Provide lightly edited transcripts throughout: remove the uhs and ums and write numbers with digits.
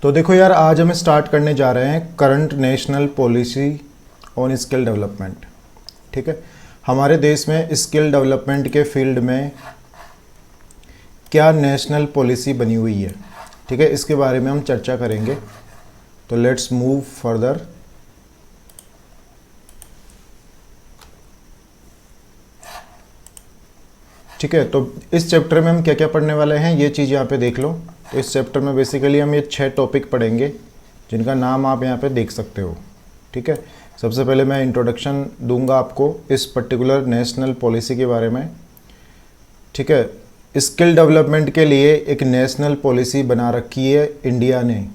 तो देखो यार, आज हम स्टार्ट करने जा रहे हैं current national policy on skill development. ठीक है, हमारे देश में स्किल डेवलपमेंट के फील्ड में क्या नेशनल पॉलिसी बनी हुई है। ठीक है, इसके बारे में हम चर्चा करेंगे। तो लेट्स मूव फर्दर। ठीक है, तो इस चैप्टर में हम क्या क्या पढ़ने वाले हैं ये चीज़ यहाँ पे देख लो। तो इस चैप्टर में बेसिकली हम ये 6 टॉपिक पढ़ेंगे जिनका नाम आप यहाँ पे देख सकते हो। ठीक है, सबसे पहले मैं इंट्रोडक्शन दूंगा आपको इस पर्टिकुलर नेशनल पॉलिसी के बारे में। ठीक है, स्किल डेवलपमेंट के लिए एक नेशनल पॉलिसी बना रखी है इंडिया ने।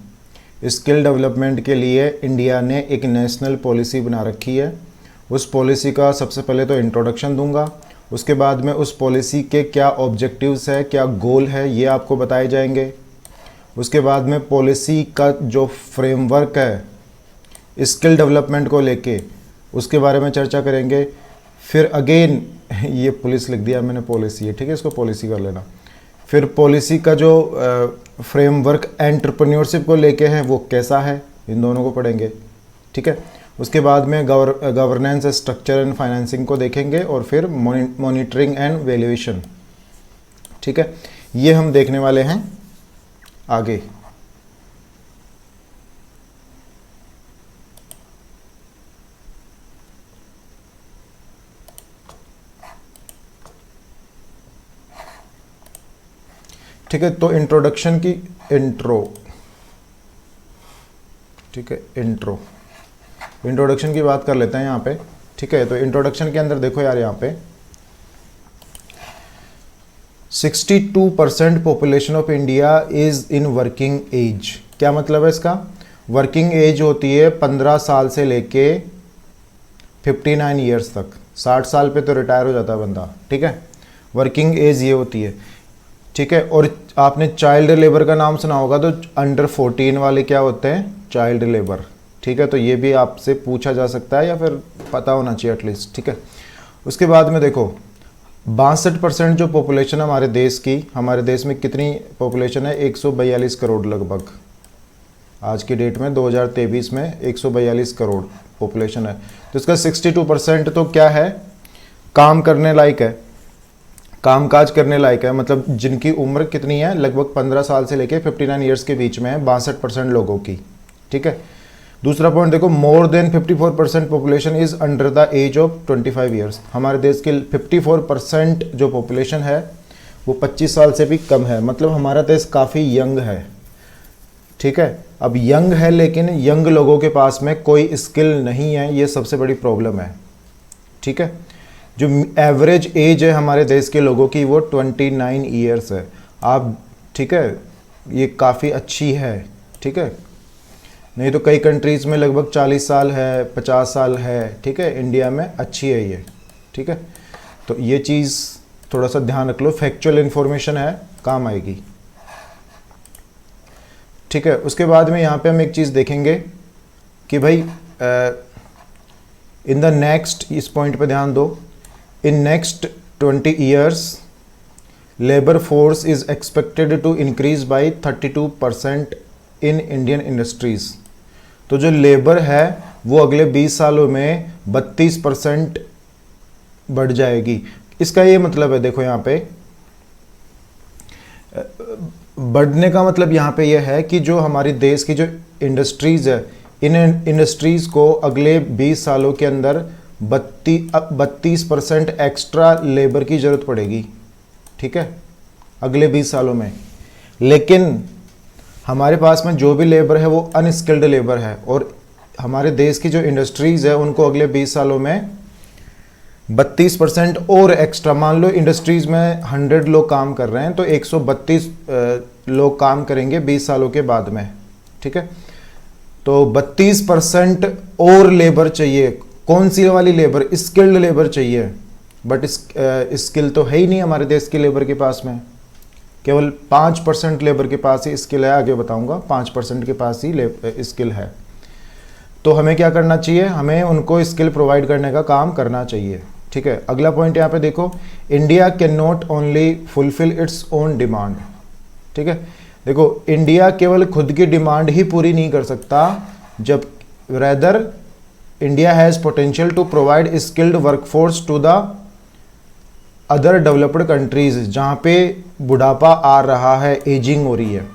स्किल डेवलपमेंट के लिए इंडिया ने एक नेशनल पॉलिसी बना रखी है। उस पॉलिसी का सबसे पहले तो इंट्रोडक्शन दूंगा, उसके बाद में उस पॉलिसी के क्या ऑब्जेक्टिव्स है, क्या गोल है, ये आपको बताए जाएंगे। उसके बाद में पॉलिसी का जो फ्रेमवर्क है स्किल डेवलपमेंट को लेके, उसके बारे में चर्चा करेंगे। फिर अगेन ये पुलिस लिख दिया मैंने, पॉलिसी है, ठीक है, इसको पॉलिसी कर लेना। फिर पॉलिसी का जो फ्रेमवर्क एंटरप्रेन्योरशिप को लेके है वो कैसा है, इन दोनों को पढ़ेंगे। ठीक है, उसके बाद में गवर्नेंस, स्ट्रक्चर एंड फाइनेंसिंग को देखेंगे और फिर मॉनिटरिंग एंड वैल्यूएशन। ठीक है, ये हम देखने वाले हैं आगे। ठीक है, तो इंट्रोडक्शन की ठीक है, इंट्रोडक्शन की बात कर लेते हैं यहाँ पे। ठीक है, तो इंट्रोडक्शन के अंदर देखो यार, यहाँ पे 62% population of India is in working age. क्या मतलब है इसका? वर्किंग एज होती है 15 साल से लेके 59 ईयर्स तक। 60 साल पे तो रिटायर हो जाता है बंदा। ठीक है, वर्किंग एज ये होती है। ठीक है, और आपने चाइल्ड लेबर का नाम सुना होगा, तो अंडर 14 वाले क्या होते हैं? Child labour. ठीक है, तो ये भी आपसे पूछा जा सकता है या फिर पता होना चाहिए एटलीस्ट। ठीक है, उसके बाद में देखो 62% जो पॉपुलेशन है हमारे देश की, हमारे देश में कितनी पॉपुलेशन है? 142 करोड़ लगभग। आज की डेट में 2023 में 142 करोड़ पॉपुलेशन है। तो इसका 62% तो क्या है? काम करने लायक है, कामकाज करने लायक है। मतलब जिनकी उम्र कितनी है? लगभग 15 साल से लेके 59 ईयर्स के बीच में है 62% लोगों की। ठीक है, दूसरा पॉइंट देखो, more than 54% population is under the age of 25 years. हमारे देश की 54% जो पॉपुलेशन है वो 25 साल से भी कम है। मतलब हमारा देश काफ़ी यंग है। ठीक है, अब यंग है लेकिन यंग लोगों के पास में कोई स्किल नहीं है, ये सबसे बड़ी प्रॉब्लम है। ठीक है, जो एवरेज एज है हमारे देश के लोगों की वो 29 ईयर्स है। आप ठीक है, ये काफ़ी अच्छी है। ठीक है, नहीं तो कई कंट्रीज़ में लगभग 40 साल है, 50 साल है। ठीक है, इंडिया में अच्छी है ये। ठीक है, तो ये चीज़ थोड़ा सा ध्यान रख लो, फैक्चुअल इन्फॉर्मेशन है, काम आएगी। ठीक है, उसके बाद में यहाँ पे हम एक चीज़ देखेंगे कि भाई इन द नेक्स्ट, इस पॉइंट पे ध्यान दो, in next 20 years labour force is expected to increase by 32% in Indian industries. तो जो लेबर है वो अगले 20 सालों में 32% बढ़ जाएगी। इसका ये मतलब है, देखो यहाँ पे बढ़ने का मतलब यहाँ पे ये है कि जो हमारी देश की जो इंडस्ट्रीज है, इन इंडस्ट्रीज को अगले 20 सालों के अंदर 32% एक्स्ट्रा लेबर की ज़रूरत पड़ेगी। ठीक है, अगले 20 सालों में। लेकिन हमारे पास में जो भी लेबर है वो अनस्किल्ड लेबर है, और हमारे देश की जो इंडस्ट्रीज़ है उनको अगले 20 सालों में 32% और एक्स्ट्रा, मान लो इंडस्ट्रीज़ में 100 लोग काम कर रहे हैं तो 132 लोग काम करेंगे 20 सालों के बाद में। ठीक है, तो 32% और लेबर चाहिए। कौन सी वाली लेबर? स्किल्ड लेबर चाहिए। बट स्किल तो है ही नहीं हमारे देश की लेबर के पास में, केवल 5% लेबर के पास ही स्किल है। आगे बताऊंगा, 5% के पास ही स्किल है। तो हमें क्या करना चाहिए? हमें उनको स्किल प्रोवाइड करने का काम करना चाहिए। ठीक है, अगला पॉइंट यहाँ पे देखो, India can not only fulfil its own demand. ठीक है, देखो इंडिया केवल खुद की डिमांड ही पूरी नहीं कर सकता, जब rather India has potential to provide skilled workforce to the other developed countries, जहाँ पे बुढ़ापा आ रहा है, एजिंग हो रही है,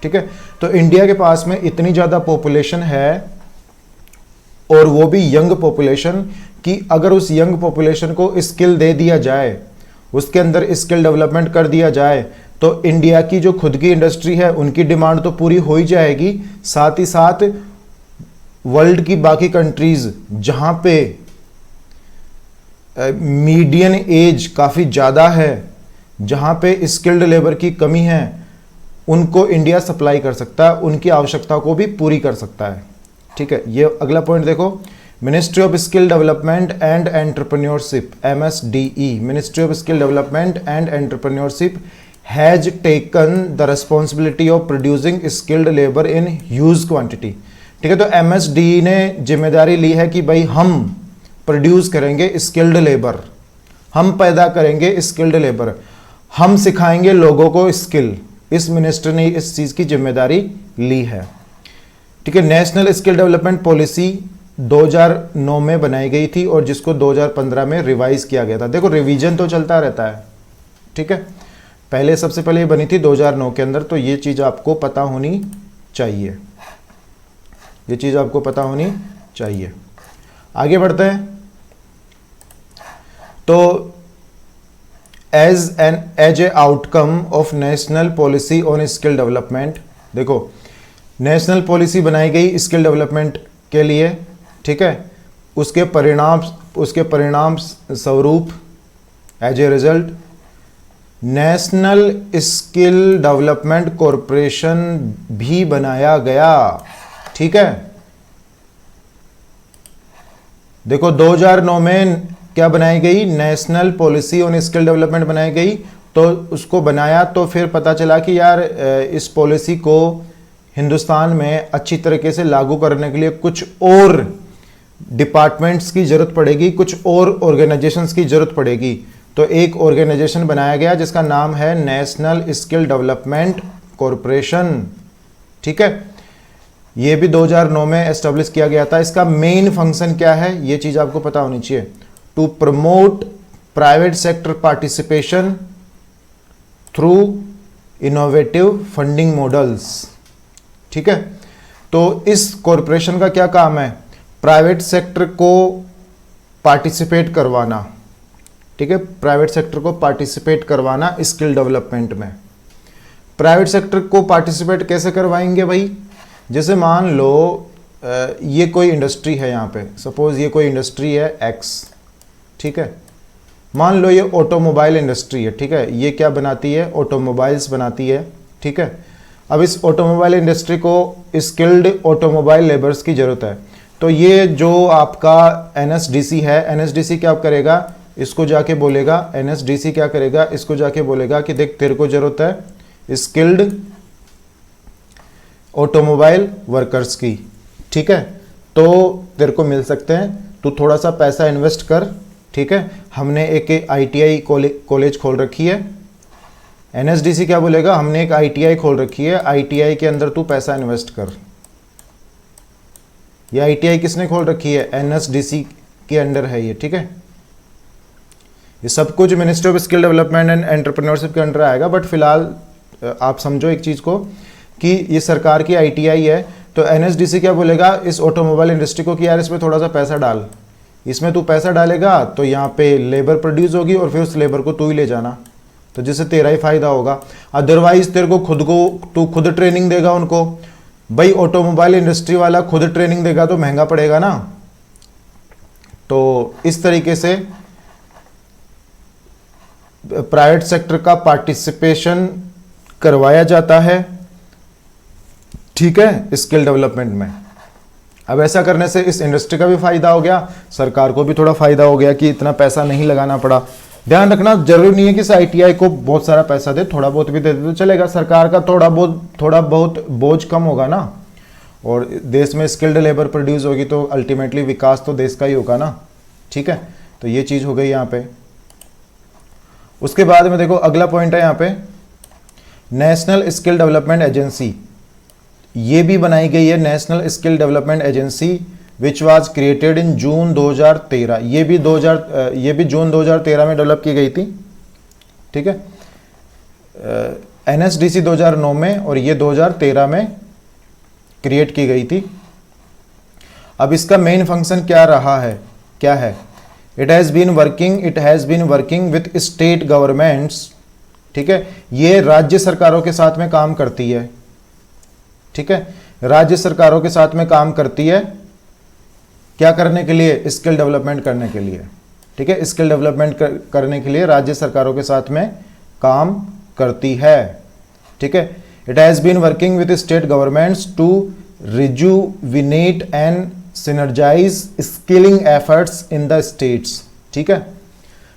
ठीक है। तो इंडिया के पास में इतनी ज़्यादा पॉपुलेशन है और वो भी यंग पॉपुलेशन, कि अगर उस यंग पॉपुलेशन को स्किल दे दिया जाए, उसके अंदर स्किल डेवलपमेंट कर दिया जाए, तो इंडिया की जो खुद की इंडस्ट्री है उनकी डिमांड तो पूरी हो ही जाएगी, साथ ही साथ वर्ल्ड की बाकी कंट्रीज जहां पे मीडियन एज काफ़ी ज़्यादा है, जहां पे स्किल्ड लेबर की कमी है, उनको इंडिया सप्लाई कर सकता है, उनकी आवश्यकता को भी पूरी कर सकता है, ठीक है। ये अगला पॉइंट देखो, ministry of skill development and entrepreneurship, MSDE, ministry of skill development and entrepreneurship has taken the responsibility of producing skilled labour in huge quantity, ठीक है। तो MSDE ने जिम्मेदारी ली है कि भाई हम प्रोड्यूस करेंगे स्किल्ड लेबर, हम पैदा करेंगे स्किल्ड लेबर, हम सिखाएंगे लोगों को स्किल। इस मिनिस्टर ने इस चीज़ की जिम्मेदारी ली है, ठीक है। नेशनल स्किल डेवलपमेंट पॉलिसी 2009 में बनाई गई थी और जिसको 2015 में रिवाइज किया गया था। देखो रिवीजन तो चलता रहता है, ठीक है। पहले सबसे पहले ये बनी थी 2009 के अंदर, तो ये चीज़ आपको पता होनी चाहिए, ये चीज़ आपको पता होनी चाहिए। आगे बढ़ते हैं। तो as a outcome of national policy on skill development, देखो नेशनल पॉलिसी बनाई गई स्किल डेवलपमेंट के लिए, ठीक है। उसके परिणाम स्वरूप as a result national skill development corporation भी बनाया गया, ठीक है। देखो 2009 में क्या बनाई गई, national policy on skill development बनाई गई, तो उसको बनाया तो फिर पता चला कि यार इस पॉलिसी को हिंदुस्तान में अच्छी तरीके से लागू करने के लिए कुछ और डिपार्टमेंट्स की ज़रूरत पड़ेगी, कुछ और ऑर्गेनाइजेशंस की ज़रूरत पड़ेगी। तो एक ऑर्गेनाइजेशन बनाया गया जिसका नाम है नेशनल स्किल डेवलपमेंट कॉरपोरेशन, ठीक है। ये भी 2009 में एस्टेब्लिश किया गया था। इसका मेन फंक्शन क्या है, ये चीज़ आपको पता होनी चाहिए, to promote private sector participation through innovative funding models, ठीक है। तो इस कॉरपोरेशन का क्या काम है, प्राइवेट सेक्टर को पार्टिसिपेट करवाना, ठीक है। प्राइवेट सेक्टर को पार्टिसिपेट करवाना स्किल डेवलपमेंट में। प्राइवेट सेक्टर को पार्टिसिपेट कैसे करवाएंगे भाई, जैसे मान लो ये कोई इंडस्ट्री है, यहाँ पे सपोज ये कोई इंडस्ट्री है X, ठीक है। मान लो ये ऑटोमोबाइल इंडस्ट्री है, ठीक है। ये क्या बनाती है, ऑटोमोबाइल्स बनाती है, ठीक है। अब इस ऑटोमोबाइल इंडस्ट्री को स्किल्ड ऑटोमोबाइल लेबर्स की ज़रूरत है। तो ये जो आपका NSDC है, NSDC क्या करेगा, इसको जाके बोलेगा, NSDC क्या करेगा, इसको जाके बोलेगा कि देख तेरे को ज़रूरत है स्किल्ड ऑटोमोबाइल वर्कर्स की, ठीक है। तो तेरे को मिल सकते हैं, तू थोड़ा सा पैसा इन्वेस्ट कर, ठीक है। हमने एक ITI कॉलेज खोल रखी है। NSDC क्या बोलेगा, हमने एक ITI खोल रखी है, ITI के अंदर तू पैसा इन्वेस्ट कर। ये ITI किसने खोल रखी है, NSDC के अंडर है ये, ठीक है। ये सब कुछ ministry of skill development and entrepreneurship के अंडर आएगा, बट फिलहाल आप समझो एक चीज़ को कि ये सरकार की ITI है। तो NSDC क्या बोलेगा इस ऑटोमोबाइल इंडस्ट्री को कि यार इसमें थोड़ा सा पैसा डाल, इसमें तू पैसा डालेगा तो यहाँ पे लेबर प्रोड्यूस होगी और फिर उस लेबर को तू ही ले जाना, तो जिससे तेरा ही फायदा होगा। अदरवाइज तेरे को तू खुद ट्रेनिंग देगा उनको, भाई ऑटोमोबाइल इंडस्ट्री वाला खुद ट्रेनिंग देगा तो महंगा पड़ेगा ना। तो इस तरीके से प्राइवेट सेक्टर का पार्टिसिपेशन करवाया जाता है, ठीक है, स्किल डेवलपमेंट में। अब ऐसा करने से इस इंडस्ट्री का भी फायदा हो गया, सरकार को भी थोड़ा फायदा हो गया कि इतना पैसा नहीं लगाना पड़ा। ध्यान रखना जरूरी नहीं है कि इस ITI को बहुत सारा पैसा दे, थोड़ा बहुत भी दे दे तो चलेगा, सरकार का थोड़ा बहुत बोझ कम होगा ना, और देश में स्किल्ड लेबर प्रोड्यूस होगी तो अल्टीमेटली विकास तो देश का ही होगा ना, ठीक है। तो ये चीज़ हो गई यहाँ पे। उसके बाद में देखो अगला पॉइंट है यहाँ पे, नेशनल स्किल डेवलपमेंट एजेंसी, ये भी बनाई गई है, national skill development agency which was created in June 2013। ये भी जून 2013 में डेवलप की गई थी, ठीक है। एनएसडीसी 2009 में और ये 2013 में क्रिएट की गई थी। अब इसका मेन फंक्शन क्या रहा है, क्या है? It has been working with state governments, ठीक है। ये राज्य सरकारों के साथ में काम करती है, ठीक है, राज्य सरकारों के साथ में काम करती है। क्या करने के लिए? स्किल डेवलपमेंट करने के लिए, ठीक है। स्किल डेवलपमेंट करने के लिए राज्य सरकारों के साथ में काम करती है, ठीक है। It has been working with state governments to rejuvenate and synergise skilling efforts in the states, ठीक है।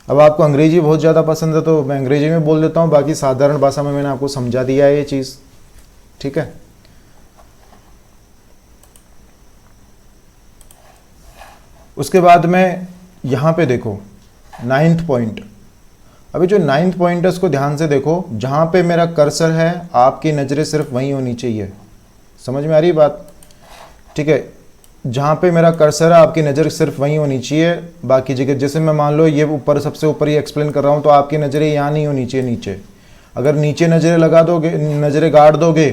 अब आपको अंग्रेजी बहुत ज़्यादा पसंद है तो मैं अंग्रेजी में बोल देता हूँ, बाकी साधारण भाषा में मैंने आपको समझा दिया है ये चीज़, ठीक है। उसके बाद में यहाँ पे देखो 9th पॉइंट। अभी जो 9th पॉइंट है उसको ध्यान से देखो, जहाँ पे मेरा कर्सर है आपकी नज़रें सिर्फ वहीं होनी चाहिए। समझ में आ रही बात? ठीक है, जहाँ पे मेरा कर्सर है आपकी नज़र सिर्फ वहीं होनी चाहिए, बाकी जगह जैसे मैं मान लो ये ऊपर सबसे ऊपर ये एक्सप्लेन कर रहा हूँ तो आपकी नज़रें यहाँ नहीं होनी चाहिए नीचे। अगर नीचे नज़रें लगा दोगे, नज़रें गाड़ दोगे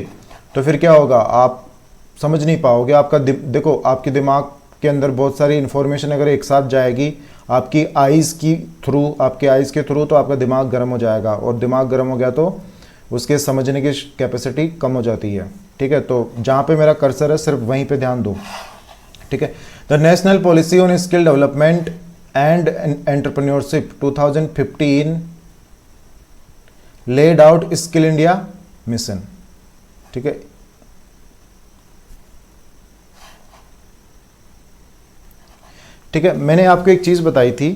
तो फिर क्या होगा, आप समझ नहीं पाओगे। आपका देखो आपके दिमाग के अंदर बहुत सारी इन्फॉर्मेशन अगर एक साथ जाएगी आपकी आइज़ के थ्रू तो आपका दिमाग गर्म हो जाएगा, और दिमाग गर्म हो गया तो उसके समझने की कैपेसिटी कम हो जाती है, ठीक है। तो जहाँ पे मेरा कर्सर है सिर्फ वहीं पे ध्यान दो, ठीक है। The national policy on skill development and entrepreneurship 2015 laid out skill India mission, ठीक है। ठीक है, मैंने आपको एक चीज़ बताई थी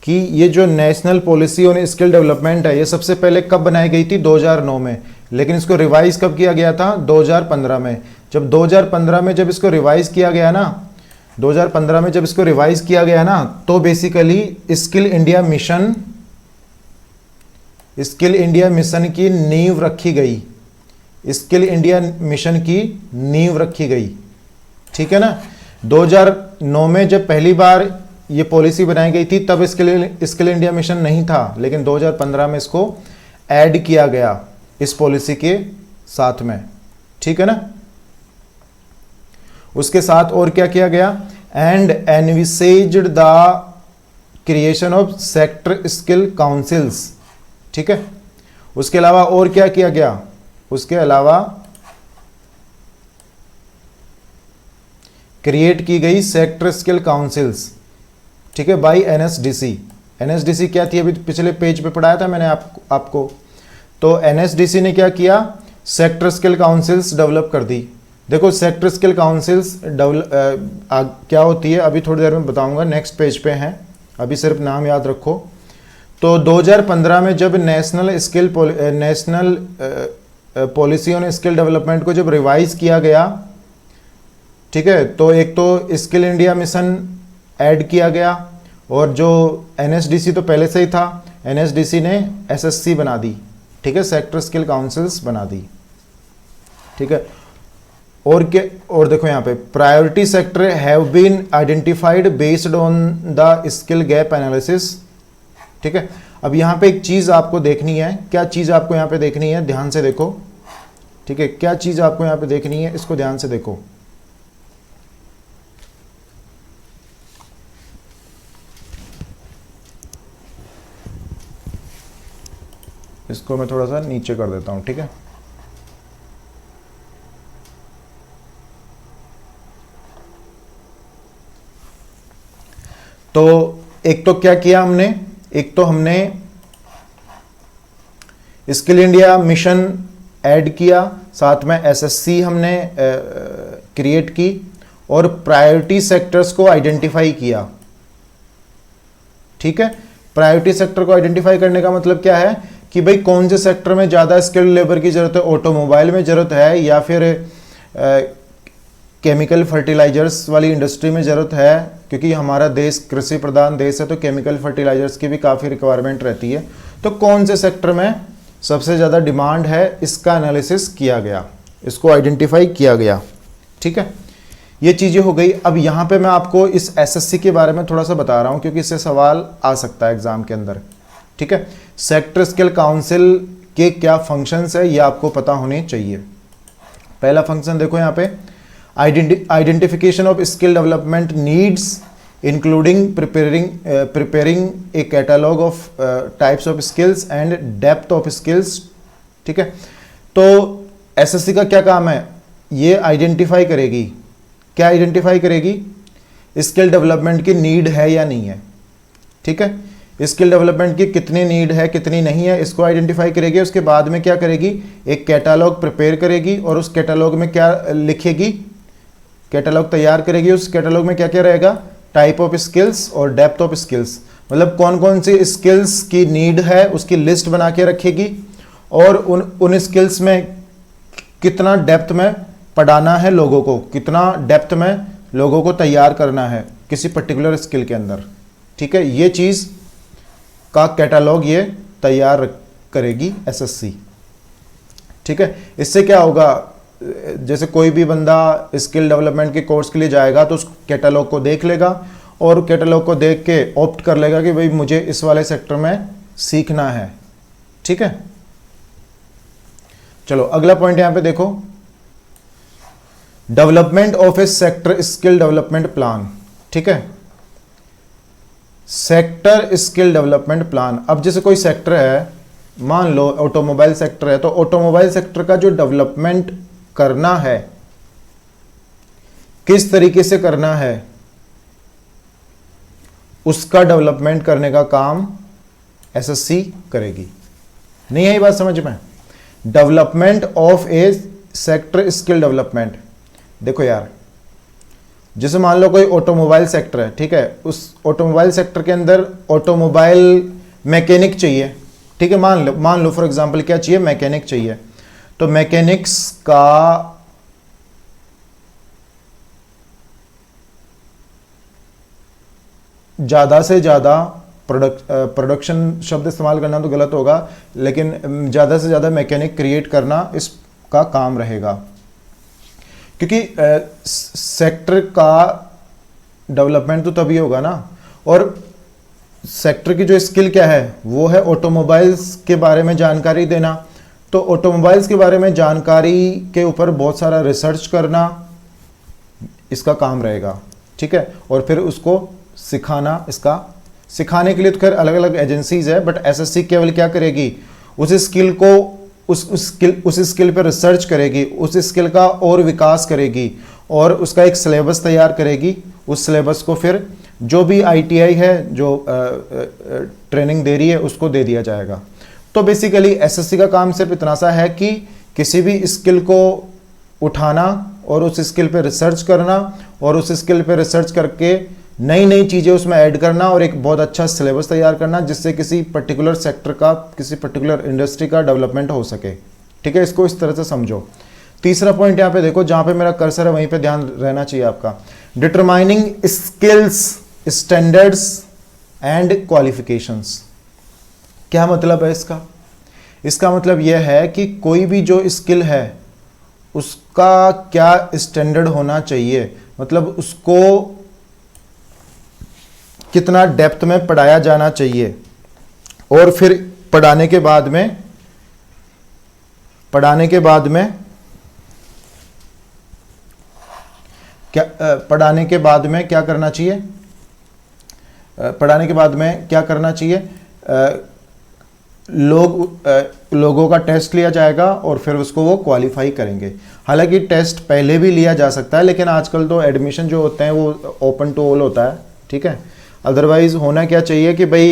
कि ये जो national policy on skill development है ये सबसे पहले कब बनाई गई थी? 2009 में, लेकिन इसको रिवाइज कब किया गया था? 2015 में। जब 2015 में जब इसको रिवाइज किया गया ना, 2015 में जब इसको रिवाइज किया गया ना, तो बेसिकली स्किल इंडिया मिशन की नींव रखी गई, स्किल इंडिया मिशन की नींव रखी गई, ठीक है ना। 2009 में जब पहली बार ये पॉलिसी बनाई गई थी तब स्किल इंडिया मिशन नहीं था, लेकिन 2015 में इसको ऐड किया गया इस पॉलिसी के साथ में, ठीक है ना। उसके साथ और क्या किया गया? And envisaged the creation of sector skill councils, ठीक है। उसके अलावा और क्या किया गया? उसके अलावा क्रिएट की गई सेक्टर स्किल काउंसिल्स, ठीक है, बाय एनएसडीसी। एनएसडीसी क्या थी? अभी पिछले पेज पे पढ़ाया था मैंने आपको। तो एनएसडीसी ने क्या किया? सेक्टर स्किल काउंसिल्स डेवलप कर दी। देखो सेक्टर स्किल काउंसिल्स क्या होती है अभी थोड़ी देर में बताऊंगा, नेक्स्ट पेज पे हैं, अभी सिर्फ नाम याद रखो। तो 2015 में जब national policy on skill development को जब रिवाइज किया गया, ठीक है, तो एक तो स्किल इंडिया मिशन ऐड किया गया, और जो एनएसडीसी तो पहले से ही था, एनएसडीसी ने एसएससी बना दी, ठीक है, सेक्टर स्किल काउंसिल्स बना दी, ठीक है। और क्या? और देखो यहाँ पे priority sector have been identified based on the skill gap analysis, ठीक है। अब यहाँ पे एक चीज़ आपको देखनी है, क्या चीज़ आपको यहाँ पे देखनी है? ध्यान से देखो, ठीक है, क्या चीज़ आपको यहाँ पे देखनी है, इसको ध्यान से देखो। इसको मैं थोड़ा सा नीचे कर देता हूं, ठीक है। तो एक तो क्या किया हमने? एक तो हमने स्किल इंडिया मिशन ऐड किया, साथ में एसएससी हमने क्रिएट की, और प्रायोरिटी सेक्टर्स को आइडेंटिफाई किया, ठीक है। प्रायोरिटी सेक्टर को आइडेंटिफाई करने का मतलब क्या है कि भाई कौन से सेक्टर में ज़्यादा स्किल्ड लेबर की ज़रूरत है? ऑटोमोबाइल में ज़रूरत है, या फिर केमिकल फर्टिलाइजर्स वाली इंडस्ट्री में ज़रूरत है, क्योंकि हमारा देश कृषि प्रधान देश है, तो केमिकल फर्टिलाइजर्स की भी काफ़ी रिक्वायरमेंट रहती है। तो कौन से सेक्टर में सबसे ज़्यादा डिमांड है, इसका एनालिसिस किया गया, इसको आइडेंटिफाई किया गया। ठीक है, ये चीज़ें हो गई। अब यहाँ पे मैं आपको इस एसएससी के बारे में थोड़ा सा बता रहा हूँ क्योंकि इससे सवाल आ सकता है एग्जाम के अंदर। ठीक है, सेक्टर स्किल काउंसिल के क्या फंक्शंस है ये आपको पता होने चाहिए। पहला फंक्शन देखो यहाँ पे, identification of skill development needs including preparing A catalogue of types of skills and depth of skills. ठीक है, तो एसएससी का क्या काम है, ये आइडेंटिफाई करेगी, क्या आइडेंटिफाई करेगी, स्किल डेवलपमेंट की नीड है या नहीं है। ठीक है, स्किल डेवलपमेंट की कितनी नीड है कितनी नहीं है इसको आइडेंटिफाई करेगी। उसके बाद में क्या करेगी, एक कैटलॉग प्रिपेयर करेगी और उस कैटलॉग में क्या लिखेगी, कैटलॉग तैयार करेगी। उस कैटलॉग में क्या क्या रहेगा, टाइप ऑफ स्किल्स और डेप्थ ऑफ स्किल्स, मतलब कौन कौन सी स्किल्स की नीड है उसकी लिस्ट बना के रखेगी और उन स्किल्स में कितना डेप्थ में पढ़ाना है लोगों को, कितना डेप्थ में लोगों को तैयार करना है किसी पर्टिकुलर स्किल के अंदर। ठीक है, ये चीज़ का कैटलॉग ये तैयार करेगी एसएससी। ठीक है, इससे क्या होगा, जैसे कोई भी बंदा स्किल डेवलपमेंट के कोर्स के लिए जाएगा तो उस कैटलॉग को देख लेगा और कैटलॉग को देख के ऑप्ट कर लेगा कि भाई मुझे इस वाले सेक्टर में सीखना है। ठीक है, चलो अगला पॉइंट यहां पे देखो, development of A sector skill development plan. ठीक है, सेक्टर स्किल डेवलपमेंट प्लान। अब जैसे कोई सेक्टर है, मान लो ऑटोमोबाइल सेक्टर है, तो ऑटोमोबाइल सेक्टर का जो डेवलपमेंट करना है किस तरीके से करना है, उसका डेवलपमेंट करने का काम एसएससी करेगी। नहीं आई बात समझ में, development of A sector skill development. देखो यार, जैसे मान लो कोई ऑटोमोबाइल सेक्टर है, ठीक है, उस ऑटोमोबाइल सेक्टर के अंदर ऑटोमोबाइल मैकेनिक चाहिए। ठीक है, मान लो फॉर एग्जांपल क्या चाहिए, मैकेनिक चाहिए। तो मैकेनिक्स का ज़्यादा से ज़्यादा प्रोडक्शन शब्द इस्तेमाल करना तो गलत होगा, लेकिन ज़्यादा से ज़्यादा मैकेनिक क्रिएट करना इसका काम रहेगा, क्योंकि सेक्टर का डेवलपमेंट तो तभी होगा ना। और सेक्टर की जो स्किल क्या है वो है ऑटोमोबाइल्स के बारे में जानकारी देना। तो ऑटोमोबाइल्स के बारे में जानकारी के ऊपर बहुत सारा रिसर्च करना इसका काम रहेगा। ठीक है, और फिर उसको सिखाना, इसका सिखाने के लिए तो खैर अलग अलग एजेंसीज है, बट एसएससी केवल क्या करेगी, उस स्किल को उस स्किल पर रिसर्च करेगी, उस स्किल का और विकास करेगी और उसका एक सिलेबस तैयार करेगी। उस सिलेबस को फिर जो भी आईटीआई है जो ट्रेनिंग दे रही है उसको दे दिया जाएगा। तो बेसिकली एसएससी का काम सिर्फ इतना सा है कि किसी भी स्किल को उठाना और उस स्किल पे रिसर्च करना और उस स्किल पे रिसर्च करके नई नई चीज़ें उसमें ऐड करना और एक बहुत अच्छा सिलेबस तैयार करना जिससे किसी पर्टिकुलर सेक्टर का, किसी पर्टिकुलर इंडस्ट्री का डेवलपमेंट हो सके। ठीक है, इसको इस तरह से समझो। तीसरा पॉइंट यहाँ पे देखो, जहाँ पे मेरा कर्सर है वहीं पे ध्यान रहना चाहिए आपका। Determining skills standards and qualifications. क्या मतलब है इसका? इसका मतलब यह है कि कोई भी जो स्किल है उसका क्या स्टैंडर्ड होना चाहिए, मतलब उसको कितना डेप्थ में पढ़ाया जाना चाहिए और फिर पढ़ाने के बाद में क्या करना चाहिए, पढ़ाने के बाद में क्या करना चाहिए, लोगों का टेस्ट लिया जाएगा और फिर उसको वो क्वालिफाई करेंगे। हालांकि टेस्ट पहले भी लिया जा सकता है, लेकिन आजकल तो एडमिशन जो होते हैं वो ओपन टू ऑल होता है। ठीक है, अदरवाइज होना क्या चाहिए कि भाई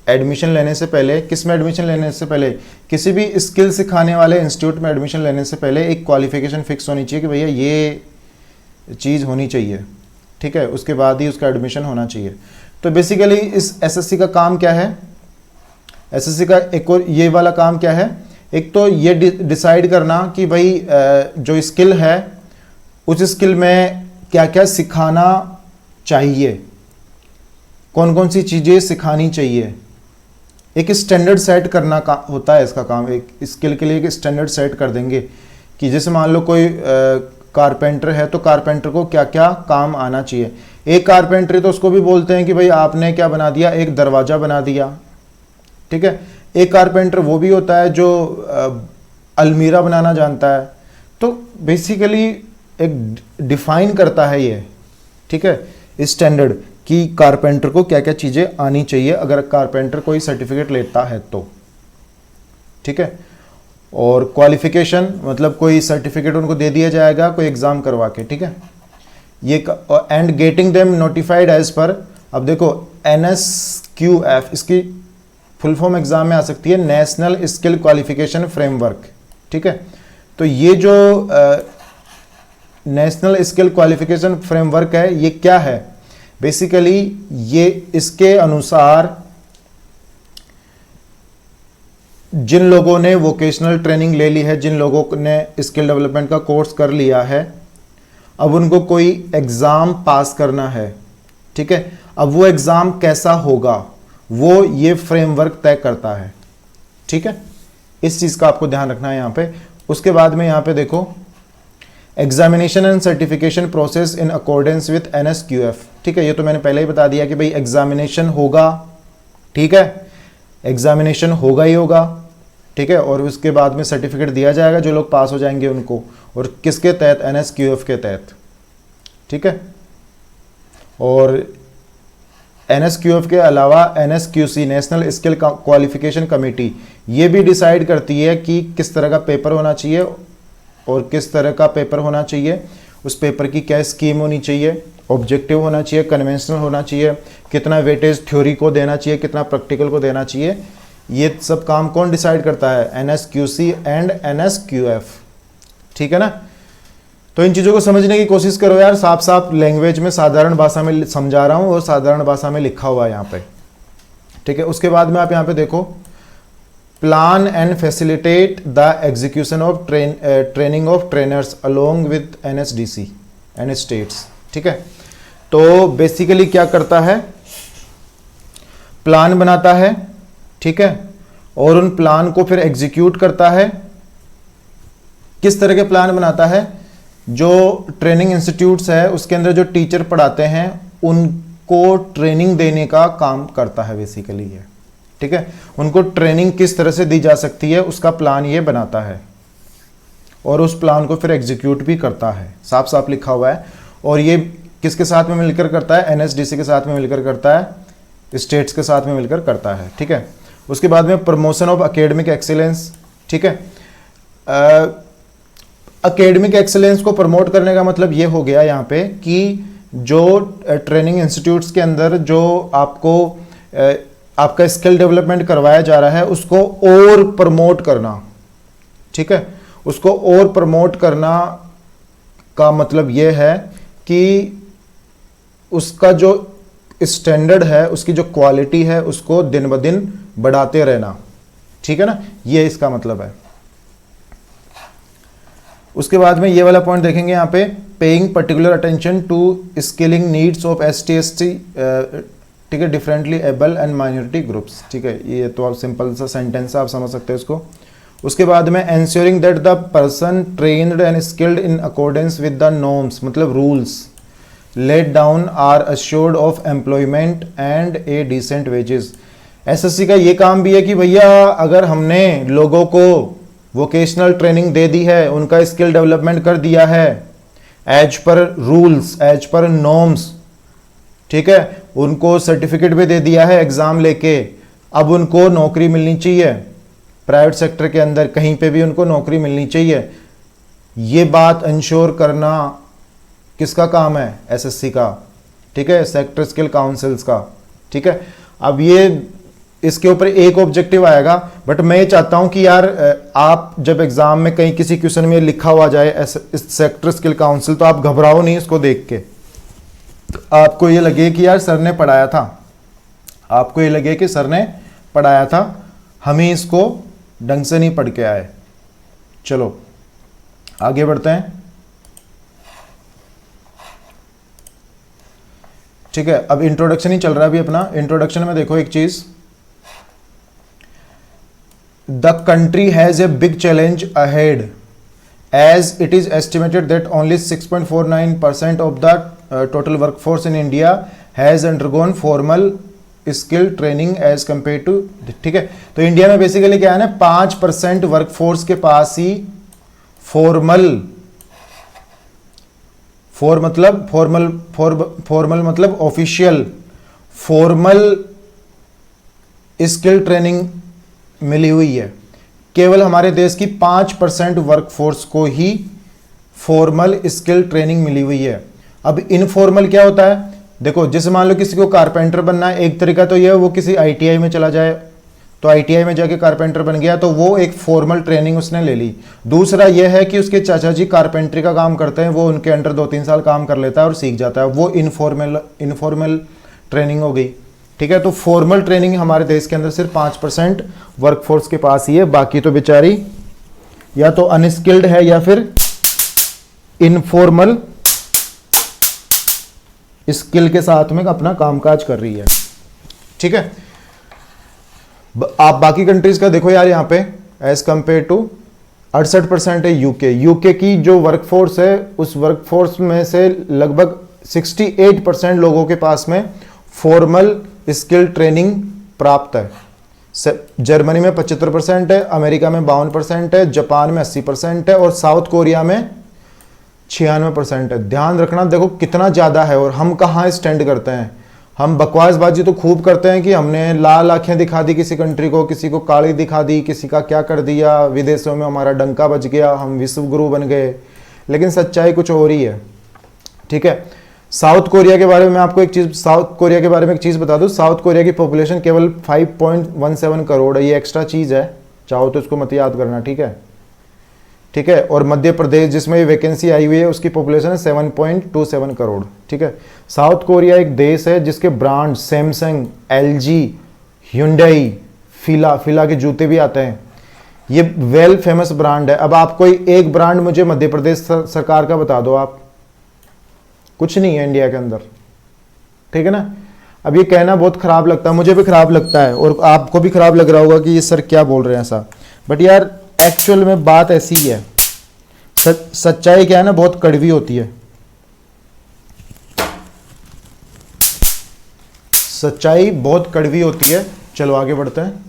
एडमिशन लेने से पहले, किस में एडमिशन लेने से पहले, किसी भी स्किल सिखाने वाले इंस्टीट्यूट में एडमिशन लेने से पहले एक क्वालिफिकेशन फिक्स होनी चाहिए कि भैया ये चीज़ होनी चाहिए। ठीक है, उसके बाद ही उसका एडमिशन होना चाहिए। तो बेसिकली इस एसएससी का काम क्या है, एसएससी का एक और ये वाला काम क्या है, एक तो ये डिसाइड करना कि भाई जो स्किल है उस स्किल में क्या क्या सिखाना चाहिए, कौन कौन सी चीज़ें सिखानी चाहिए, एक स्टैंडर्ड सेट करना का होता है इसका काम। एक स्किल के लिए एक स्टैंडर्ड सेट कर देंगे कि जैसे मान लो कोई कारपेंटर है तो कारपेंटर को क्या क्या काम आना चाहिए। एक कारपेंटर तो उसको भी बोलते हैं कि भाई आपने क्या बना दिया, एक दरवाज़ा बना दिया, ठीक है। एक कारपेंटर वो भी होता है जो अलमीरा बनाना जानता है। तो बेसिकली एक डिफाइन करता है ये, ठीक है, स्टैंडर्ड कि कारपेंटर को क्या क्या चीज़ें आनी चाहिए अगर कारपेंटर कोई सर्टिफिकेट लेता है तो, ठीक है। और क्वालिफिकेशन मतलब कोई सर्टिफिकेट उनको दे दिया जाएगा कोई एग्ज़ाम करवा के, ठीक है। ये and getting them notified as per, अब देखो NSQF इसकी फुल फॉर्म एग्जाम में आ सकती है, नेशनल स्किल क्वालिफिकेशन फ्रेमवर्क, ठीक है। तो ये जो नेशनल स्किल क्वालिफिकेशन फ्रेमवर्क है ये क्या है, बेसिकली ये इसके अनुसार जिन लोगों ने वोकेशनल ट्रेनिंग ले ली है, जिन लोगों ने स्किल डेवलपमेंट का कोर्स कर लिया है, अब उनको कोई एग्ज़ाम पास करना है, ठीक है। अब वो एग्ज़ाम कैसा होगा वो ये फ्रेमवर्क तय करता है, ठीक है। इस चीज़ का आपको ध्यान रखना है यहाँ पे। उसके बाद में यहाँ पे देखो examination and certification process in accordance with NSQF, ठीक है। ये तो मैंने पहले ही बता दिया कि भाई एग्जामिनेशन होगा, ठीक है, एग्जामिनेशन होगा ही होगा, ठीक है। और उसके बाद में सर्टिफिकेट दिया जाएगा जो लोग पास हो जाएंगे उनको, और किसके तहत, NSQF के तहत, ठीक है। और NSQF के अलावा NSQC national skill qualification committee ये भी डिसाइड करती है कि किस तरह का पेपर होना चाहिए और किस तरह का पेपर होना चाहिए, उस पेपर की क्या स्कीम होनी चाहिए, ऑब्जेक्टिव होना चाहिए, कन्वेंशनल होना चाहिए, कितना वेटेज थ्योरी को देना चाहिए, कितना प्रैक्टिकल को देना चाहिए। ये सब काम कौन डिसाइड करता है, NSQC एंड NSQF, ठीक है ना। तो इन चीज़ों को समझने की कोशिश करो यार, साफ साफ लैंग्वेज में साधारण भाषा में समझा रहा हूँ और साधारण भाषा में लिखा हुआ है यहाँ पे, ठीक है। उसके बाद में आप यहाँ पे देखो plan and facilitate the execution of training of trainers along with NSDC and states, ठीक है। तो बेसिकली क्या करता है, प्लान बनाता है, ठीक है, और उन प्लान को फिर एग्जीक्यूट करता है। किस तरह के प्लान बनाता है, जो ट्रेनिंग इंस्टीट्यूट्स है उसके अंदर जो टीचर पढ़ाते हैं उनको ट्रेनिंग देने का काम करता है बेसिकली ये, ठीक है। उनको ट्रेनिंग किस तरह से दी जा सकती है उसका प्लान ये बनाता है और उस प्लान को फिर एग्जीक्यूट भी करता है, साफ साफ लिखा हुआ है। और ये किसके साथ में मिलकर करता है, NSDC के साथ में मिलकर करता है, स्टेट्स के साथ में मिलकर करता है, ठीक है। उसके बाद में प्रमोशन ऑफ एकेडमिक एक्सीलेंस, ठीक है। एकेडमिक एक्सीलेंस को प्रमोट करने का मतलब ये हो गया यहाँ पे कि जो ट्रेनिंग इंस्टीट्यूट्स के अंदर जो आपको आपका स्किल डेवलपमेंट करवाया जा रहा है उसको और प्रमोट करना, ठीक है। उसको और प्रमोट करना का मतलब ये है कि उसका जो स्टैंडर्ड है, उसकी जो क्वालिटी है उसको दिन ब दिन बढ़ाते रहना, ठीक है ना, ये इसका मतलब है। उसके बाद में ये वाला पॉइंट देखेंगे यहाँ पे, paying particular attention to skilling needs of ST/ST, ठीक है, differently able and minority groups, ठीक है। ये तो आप सिंपल सा सेंटेंस है, आप समझ सकते हैं इसको। उसके बाद में ensuring that the person trained and skilled in accordance with the norms मतलब rules laid down are assured of employment and a decent wages. SSC का ये काम भी है कि भैया अगर हमने लोगों को वोकेशनल ट्रेनिंग दे दी है, उनका स्किल डेवलपमेंट कर दिया है as per rules, as per norms, ठीक है, उनको सर्टिफिकेट भी दे दिया है एग्जाम लेके, अब उनको नौकरी मिलनी चाहिए प्राइवेट सेक्टर के अंदर, कहीं पे भी उनको नौकरी मिलनी चाहिए। ये बात इंश्योर करना किसका काम है, SSC का, ठीक है, सेक्टर स्किल काउंसिल्स का, ठीक है। अब ये इसके ऊपर एक ऑब्जेक्टिव आएगा, बट मैं ये चाहता हूं कि यार आप जब एग्जाम में कहीं किसी क्वेश्चन में लिखा हुआ जाए सेक्टर स्किल काउंसिल तो आप घबराओ नहीं इसको देख के, तो आपको ये लगे कि यार सर ने पढ़ाया था, आपको ये लगे कि सर ने पढ़ाया था, हम ही इसको ढंग से नहीं पढ़ के आए। चलो आगे बढ़ते हैं, ठीक है। अब इंट्रोडक्शन ही चल रहा है अभी अपना। इंट्रोडक्शन में देखो एक चीज, the country has a big challenge ahead as it is estimated that only 6.49% of the total workforce in India has undergone formal skill training as compared to, ठीक है। तो इंडिया में बेसिकली क्या है ना, 5% वर्कफोर्स के पास ही फॉर्मल मतलब official formal skill training मिली हुई है। केवल हमारे देश की 5% वर्कफोर्स को ही फॉर्मल स्किल ट्रेनिंग मिली हुई है। अब इनफॉर्मल क्या होता है, देखो जैसे मान लो किसी को कारपेंटर बनना है, एक तरीका तो यह है वो किसी आईटीआई में चला जाए, तो आईटीआई में जाके कारपेंटर बन गया, तो वो एक फॉर्मल ट्रेनिंग उसने ले ली। दूसरा यह है कि उसके चाचा जी कारपेंट्री का काम करते हैं, वो उनके अंडर 2-3 साल काम कर लेता है और सीख जाता है, वो इनफॉर्मल ट्रेनिंग हो गई। ठीक है, तो फॉर्मल ट्रेनिंग हमारे देश के अंदर सिर्फ 5% वर्कफोर्स के पास ही है, बाकी तो बेचारी या तो अनस्किल्ड है या फिर इनफॉर्मल स्किल के साथ में अपना कामकाज कर रही है। ठीक है, आप बाकी कंट्रीज का देखो यार, यहां पे एज कंपेयर टू 68% है यूके की जो वर्कफोर्स है, उस वर्कफोर्स में से लगभग 68% लोगों के पास में फॉर्मल स्किल ट्रेनिंग प्राप्त है। जर्मनी में 75% है, अमेरिका में 52% है, जापान में 80% है और साउथ कोरिया में 96% है। ध्यान रखना, देखो कितना ज़्यादा है। और हम कहाँ स्टैंड करते हैं, हम बकवासबाजी तो खूब करते हैं कि हमने लाल आंखें दिखा दी किसी कंट्री को, किसी को काली दिखा दी, किसी का क्या कर दिया, विदेशों में हमारा डंका बज गया, हम विश्व गुरु बन गए, लेकिन सच्चाई कुछ और ही है। ठीक है, साउथ कोरिया के बारे में आपको एक चीज़ बता दूं। साउथ कोरिया की पॉपुलेशन केवल 5.17 करोड़ है, ये एक्स्ट्रा चीज़ है, चाहो तो इसको मत याद करना। ठीक है, ठीक है। और मध्य प्रदेश जिसमें ये वैकेंसी आई हुई है, उसकी पॉपुलेशन है 7.27 करोड़। ठीक है, साउथ कोरिया एक देश है जिसके ब्रांड सैमसंग, एलजी, hyundai, फिला के जूते भी आते हैं, ये वेल फेमस ब्रांड है। अब आप कोई एक ब्रांड मुझे मध्य प्रदेश सरकार का बता दो, आप कुछ नहीं है इंडिया के अंदर। ठीक है ना, अब ये कहना बहुत खराब लगता है, मुझे भी खराब लगता है और आपको भी खराब लग रहा होगा कि ये सर क्या बोल रहे हैं ऐसा, बट यार एक्चुअल में बात ऐसी ही है। सच्चाई क्या है ना, बहुत कड़वी होती है। सच्चाई बहुत कड़वी होती है। चलो आगे बढ़ते हैं।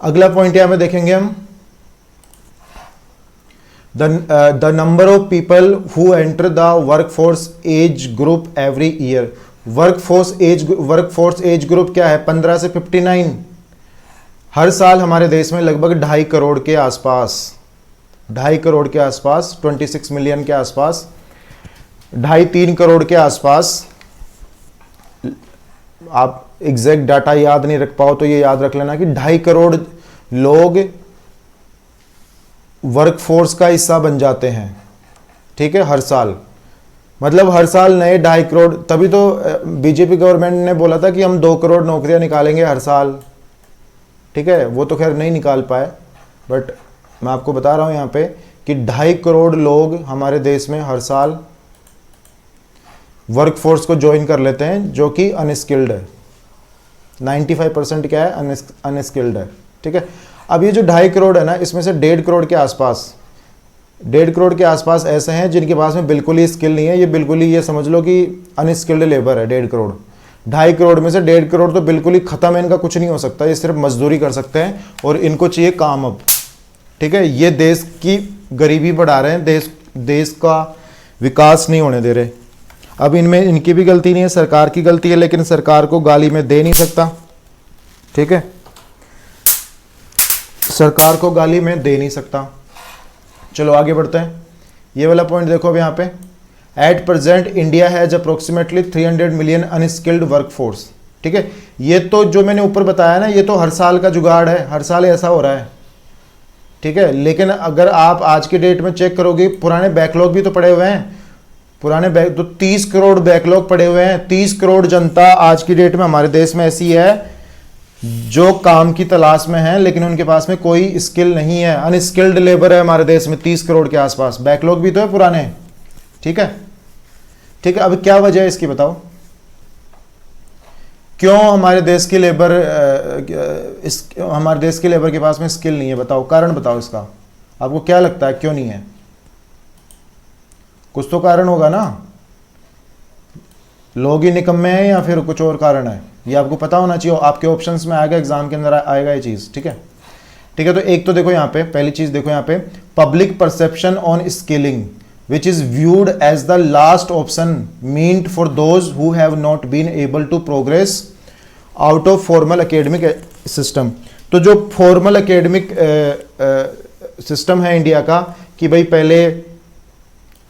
अगला पॉइंट यहां में देखेंगे हम, the number of people who enter the workforce age group every year। workforce age group क्या है, 15 से 59। हर साल हमारे देश में लगभग 2.5 करोड़ के आसपास, 26 मिलियन के आसपास, 2.5-3 करोड़ के आसपास। आप एग्जैक्ट डाटा याद नहीं रख पाओ तो ये याद रख लेना कि 2.5 करोड़ लोग वर्कफोर्स का हिस्सा बन जाते हैं। ठीक है, हर साल, मतलब हर साल नए 2.5 करोड़। तभी तो बीजेपी गवर्नमेंट ने बोला था कि हम 2 करोड़ नौकरियां निकालेंगे हर साल। ठीक है, वो तो खैर नहीं निकाल पाए, बट मैं आपको बता रहा हूं यहां पे कि 2.5 करोड़ लोग हमारे देश में हर साल वर्कफोर्स को ज्वाइन कर लेते हैं, जो कि अनस्किल्ड है। 95% क्या है, अनस्किल्ड है। ठीक है, अब ये जो 2.5 करोड़ है ना, इसमें से 1.5 करोड़ के आसपास ऐसे हैं जिनके पास में बिल्कुल ही स्किल नहीं है। ये बिल्कुल ही, ये समझ लो कि अनस्किल्ड लेबर है। 1.5 करोड़, 2.5 करोड़ में से 1.5 करोड़ तो बिल्कुल ही खत्म है, इनका कुछ नहीं हो सकता, ये सिर्फ मजदूरी कर सकते हैं और इनको चाहिए काम अब। ठीक है, ये देश की गरीबी बढ़ा रहे हैं, देश का विकास नहीं होने दे रहे। अब इनमें इनकी भी गलती नहीं है, सरकार की गलती है, लेकिन सरकार को गाली में दे नहीं सकता। ठीक है, सरकार को गाली में दे नहीं सकता। चलो आगे बढ़ते हैं। ये वाला पॉइंट देखो अब यहाँ पे, at present India has approximately 300 million unskilled workforce. ठीक है, ये तो जो मैंने ऊपर बताया ना, ये तो हर साल का जुगाड़ है, हर साल ऐसा हो रहा है। ठीक है, लेकिन अगर आप आज के डेट में चेक करोगे, पुराने बैकलॉग भी तो पड़े हुए हैं, तो 30 करोड़ बैकलॉग पड़े हुए हैं। 30 करोड़ जनता आज की डेट में हमारे देश में ऐसी है जो काम की तलाश में है, लेकिन उनके पास में कोई स्किल नहीं है, अनस्किल्ड लेबर है हमारे देश में 30 करोड़ के आसपास। बैकलॉग भी तो है पुराने। ठीक है, ठीक है, अब क्या वजह है इसकी बताओ, क्यों हमारे देश की लेबर हमारे देश की लेबर के पास में स्किल नहीं है? बताओ, कारण बताओ इसका। आपको क्या लगता है क्यों नहीं है? कुछ तो कारण होगा ना, लोग ही निकम्मे हैं या फिर कुछ और कारण है? ये आपको पता होना चाहिए, आपके ऑप्शंस में आएगा, एग्जाम के अंदर आएगा ये चीज। ठीक है, ठीक है। तो एक तो देखो यहाँ पे, पहली चीज देखो यहाँ पे, public perception on skilling which is viewed as the last option meant for those who have not been able to progress out of formal academic system। तो जो फॉर्मल एकेडमिक सिस्टम है इंडिया का, कि भाई पहले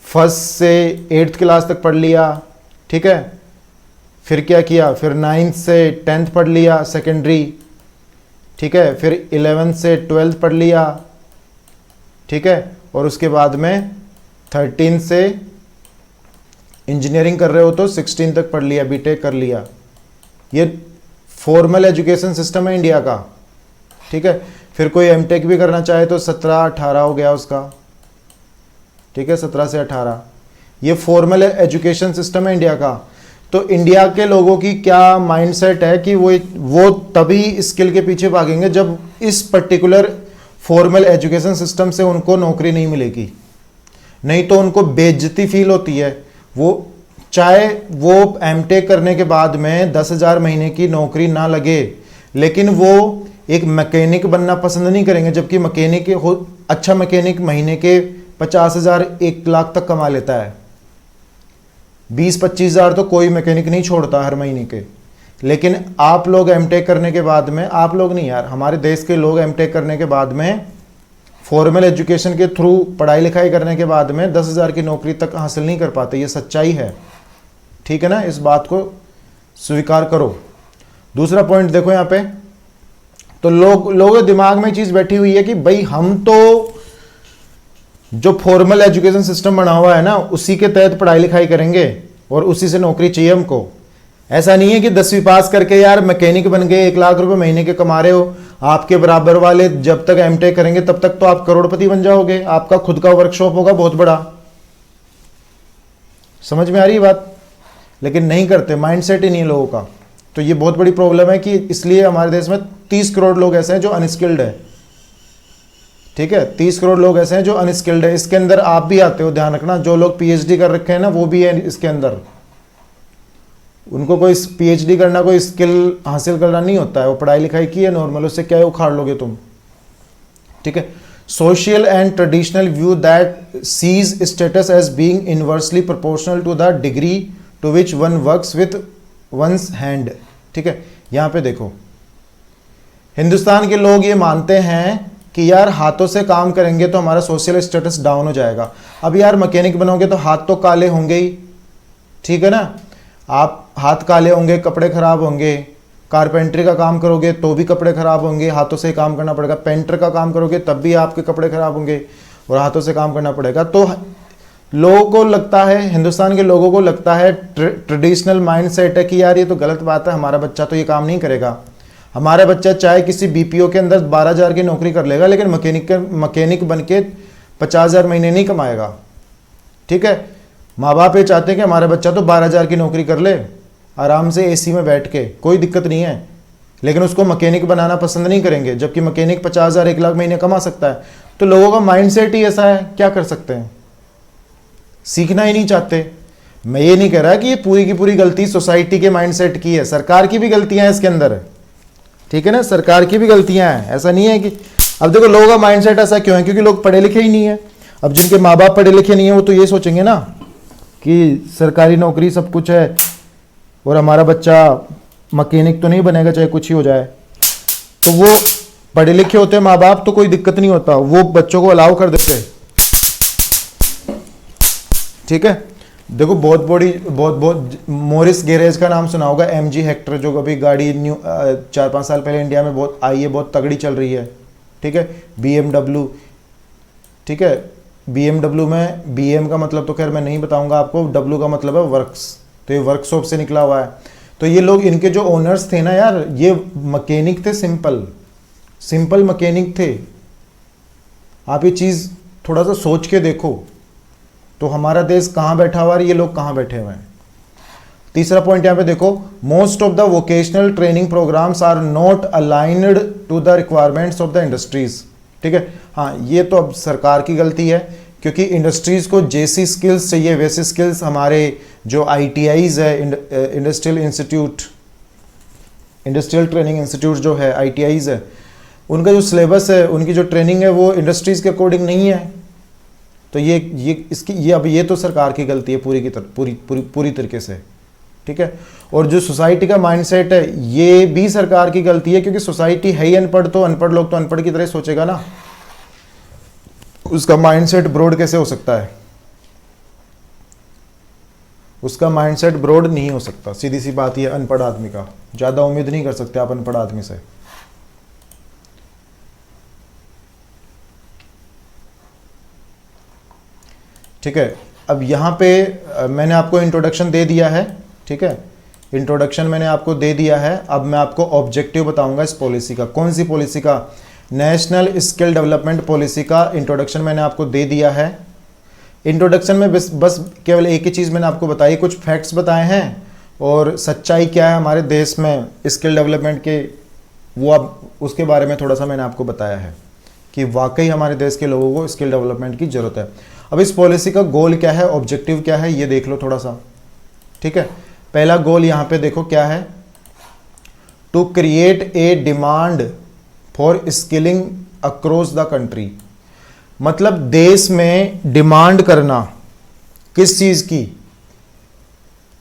फर्स्ट से 8th class तक पढ़ लिया, ठीक है, फिर क्या किया, फिर 9th से 10th पढ़ लिया सेकेंडरी, ठीक है, फिर 11th से 12th पढ़ लिया, ठीक है, और उसके बाद में 13 से इंजीनियरिंग कर रहे हो तो 16 तक पढ़ लिया, बीटेक कर लिया। ये फॉर्मल एजुकेशन सिस्टम है इंडिया का, ठीक है। फिर कोई एमटेक भी करना चाहे तो 17-18 हो गया उसका, ठीक है, 17 से 18। ये फॉर्मल एजुकेशन सिस्टम है इंडिया का। तो इंडिया के लोगों की क्या माइंडसेट है कि वो तभी स्किल के पीछे भागेंगे जब इस पर्टिकुलर फॉर्मल एजुकेशन सिस्टम से उनको नौकरी नहीं मिलेगी, नहीं तो उनको बेइज्जती फील होती है। वो चाहे वो एमटेक करने के बाद में 10,000 महीने की नौकरी ना लगे, लेकिन वो एक मैकेनिक बनना पसंद नहीं करेंगे, जबकि मैकेनिक अच्छा मैकेनिक महीने के 50,000 1 लाख तक कमा लेता है। 20-25 हज़ार तो कोई मैकेनिक नहीं छोड़ता हर महीने के। लेकिन आप लोग एमटेक करने के बाद में, आप लोग नहीं यार, हमारे देश के लोग एमटेक करने के बाद में फॉर्मल एजुकेशन के थ्रू पढ़ाई लिखाई करने के बाद में 10,000 की नौकरी तक हासिल नहीं कर पाते। ये सच्चाई है, ठीक है ना, इस बात को स्वीकार करो। दूसरा पॉइंट देखो यहाँ पे, तो लोगों के दिमाग में चीज बैठी हुई है कि भाई हम तो जो फॉर्मल एजुकेशन सिस्टम बना हुआ है ना, उसी के तहत पढ़ाई लिखाई करेंगे और उसी से नौकरी चाहिए हमको। ऐसा नहीं है कि 10वीं पास करके यार मैकेनिक बन गए, 1 लाख रुपए महीने के कमा रहे हो। आपके बराबर वाले जब तक एमटेक करेंगे तब तक तो आप करोड़पति बन जाओगे, आपका खुद का वर्कशॉप होगा बहुत बड़ा। समझ में आ रही है बात? लेकिन नहीं करते, माइंडसेट ही नहीं है लोगों का। तो ये बहुत बड़ी प्रॉब्लम है कि इसलिए हमारे देश में 30 करोड़ लोग ऐसे हैं जो अनस्किल्ड है, ठीक है, 30 करोड़ लोग ऐसे हैं जो अनस्किल्ड है। इसके अंदर आप भी आते हो, ध्यान रखना। जो लोग पीएचडी कर रखे हैं ना, वो भी है इसके अंदर। उनको कोई पीएचडी करना, कोई स्किल हासिल करना नहीं होता है, वो पढ़ाई लिखाई की है नॉर्मल, उससे क्या उखाड़ लोगे तुम, ठीक है। Social and traditional view that sees status as being inversely proportional to the degree to which one works with one's hand, ठीक है। यहां पे देखो, हिंदुस्तान के लोग ये मानते हैं कि यार हाथों से काम करेंगे तो हमारा सोशल स्टेटस डाउन हो जाएगा। अब यार मैकेनिक बनोगे तो हाथ तो काले होंगे ही, ठीक है ना, आप हाथ काले होंगे, कपड़े खराब होंगे। कारपेंटरी का काम करोगे तो भी कपड़े खराब होंगे, हाथों से ही काम करना पड़ेगा। पेंटर का काम करोगे तब भी आपके कपड़े खराब होंगे और हाथों से काम करना पड़ेगा। तो लोगों को लगता है, हिंदुस्तान के लोगों को लगता है, ट्रेडिशनल माइंडसेट है कि यार ये तो गलत बात है, हमारा बच्चा तो ये काम नहीं करेगा। हमारा बच्चा चाहे किसी बीपीओ के अंदर 12,000 की नौकरी कर लेगा, लेकिन मैकेनिक बन के 50,000 महीने नहीं कमाएगा, ठीक है। माँ बाप ये चाहते हैं कि हमारा बच्चा तो 12,000 की नौकरी कर ले आराम से एसी में बैठ के, कोई दिक्कत नहीं है, लेकिन उसको मैकेनिक बनाना पसंद नहीं करेंगे, जबकि मैकेनिक 50,000 1 लाख महीने कमा सकता है। तो लोगों का माइंडसेट ही ऐसा है, क्या कर सकते हैं, सीखना ही नहीं चाहते। मैं ये नहीं कह रहा कि ये पूरी की पूरी गलती सोसाइटी के माइंडसेट की है, सरकार की भी गलतियां हैं इसके अंदर, ठीक है ना, सरकार की भी गलतियां हैं। ऐसा नहीं है कि, अब देखो लोगों का माइंडसेट ऐसा क्यों है, क्योंकि लोग पढ़े लिखे ही नहीं है। अब जिनके माँ बाप पढ़े लिखे नहीं है वो तो ये सोचेंगे ना कि सरकारी नौकरी सब कुछ है और हमारा बच्चा मैकेनिक तो नहीं बनेगा चाहे कुछ ही हो जाए। तो वो पढ़े लिखे होते हैं माँ बाप तो कोई दिक्कत नहीं होता, वो बच्चों को अलाउ कर देते, ठीक है। देखो बहुत मोरिस गैरेज का नाम सुना होगा, एमजी हेक्टर, जो अभी गाड़ी 4-5 साल पहले इंडिया में बहुत आई है, बहुत तगड़ी चल रही है, ठीक है। BMW, ठीक है, BMW में BM का मतलब तो खैर मैं नहीं बताऊंगा आपको, W का मतलब है वर्क्स, तो ये वर्कशॉप से निकला हुआ है। तो ये लोग, इनके जो ओनर्स थे ना यार, ये मैकेनिक थे, सिंपल मैकेनिक थे। आप ये चीज़ थोड़ा सा सोच के देखो, तो हमारा देश कहाँ बैठा हुआ है, ये लोग कहाँ बैठे हुए हैं। तीसरा पॉइंट यहाँ पे देखो, most of the vocational training programmes are not aligned to the requirements of the industries. ठीक है, हाँ ये तो अब सरकार की गलती है, क्योंकि इंडस्ट्रीज को जैसी स्किल्स चाहिए वैसी स्किल्स हमारे जो ITIs है, industrial institute, industrial training institute जो है, ITIs है, उनका जो सिलेबस है, उनकी जो ट्रेनिंग है वो इंडस्ट्रीज के अकॉर्डिंग नहीं है। तो ये तो सरकार की गलती है पूरी तरीके से। ठीक है, और जो सोसाइटी का माइंडसेट है ये भी सरकार की गलती है, क्योंकि सोसाइटी है ही अनपढ़, तो अनपढ़ लोग तो अनपढ़ की तरह सोचेगा ना, उसका माइंडसेट ब्रॉड कैसे हो सकता है? उसका माइंडसेट ब्रॉड नहीं हो सकता, सीधी सी बात ये अनपढ़ आदमी का, ज्यादा उम्मीद नहीं कर सकते आप अनपढ़ आदमी से। ठीक है, अब यहाँ पे मैंने आपको इंट्रोडक्शन दे दिया है। ठीक है, इंट्रोडक्शन मैंने आपको दे दिया है। अब मैं आपको ऑब्जेक्टिव बताऊंगा इस पॉलिसी का। कौन सी पॉलिसी का? नेशनल स्किल डेवलपमेंट पॉलिसी का इंट्रोडक्शन मैंने आपको दे दिया है। इंट्रोडक्शन में बस केवल एक ही चीज़ मैंने आपको बताई, कुछ फैक्ट्स बताए हैं और सच्चाई क्या है हमारे देश में स्किल डेवलपमेंट के, वो अब उसके बारे में थोड़ा सा मैंने आपको बताया है कि वाकई हमारे देश के लोगों को स्किल डेवलपमेंट की ज़रूरत है। अब इस पॉलिसी का गोल क्या है, ऑब्जेक्टिव क्या है, ये देख लो थोड़ा सा। ठीक है, पहला गोल यहाँ पे देखो क्या है, to create a demand for skilling across the country. मतलब देश में डिमांड करना किस चीज की,